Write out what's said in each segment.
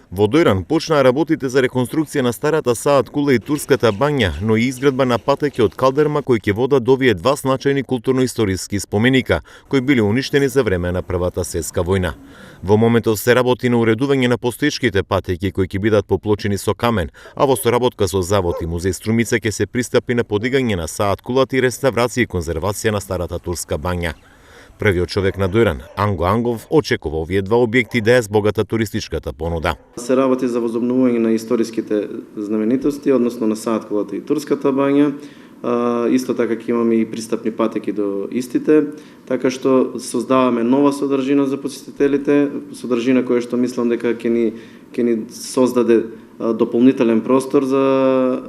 Во Дојран почнаа работите за реконструкција на старата Саат кула и турската бања, но и изградба на патеки од калдерма кои ќе водат до овие два значајни културно-историски споменика, кои били уништени за време на Првата светска војна. Во моментот се работи на уредување на постоечките патеки кои ќе бидат поплочени со камен, а во соработка со Завод и музеј Струмица ќе се пристапи на подигање на Саат кулата и реставрација и конзервација на старата турска бања. Првиот човек на Дојран, Анго Ангов, очекува овие два објекти да ја збогата туристичката понуда. Се работи за возобновување на историските знаменитости, односно на Саат кулата и турската бања. Исто така ќе имаме и пристапни патеки до истите, така што создаваме нова содржина за посетителите, содржина која што мислам дека ќе ни создаде дополнителен простор за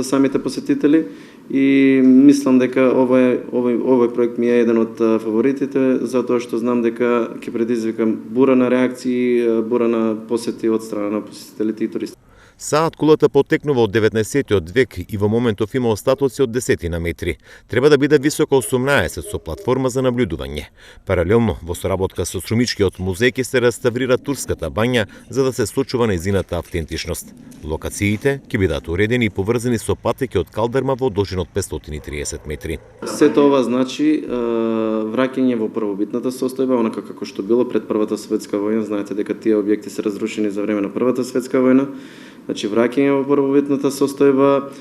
самите посетители. И мислам дека овој проект ми е еден од фаворитите, затоа што знам дека ќе предизвика бура на реакции, бура на посети од страна на посетителите и туристи. Саат кулата потекнува од 19-тиот век и во моментов има остатоци од 10 метри. Треба да биде високо 18 со платформа за наблюдување. Паралелно, во соработка со Струмичкиот музеј ќе се реставрира турската бања за да се сочува нејзината автентичност. Локациите ќе бидат уредени и поврзани со патеки од калдерма во должина од 530 метри. Сето ова значи враќање во првобитната состојба, онака како што било пред Првата светска војна. Знаете дека тие објекти се разрушени за време на Првата светска војна. Значи, враќање во првобитната состојба,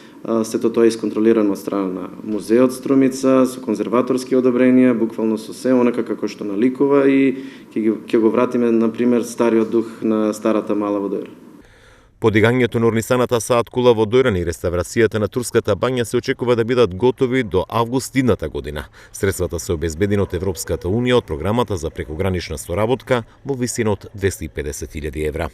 сето тоа е исконтролирано од страна на музеот Струмица, со конзерваторски одобренија, буквално со се онака како што наликува и ќе го вратиме, например, стариот дух на старата мала во Дојран. Подигањето на орнисаната Саат кула во Дојран и реставрацијата на турската бања се очекува да бидат готови до август идната година. Средствата се обезбедени од Европската унија од програмата за прекогранична соработка во висина од 250.000 евра.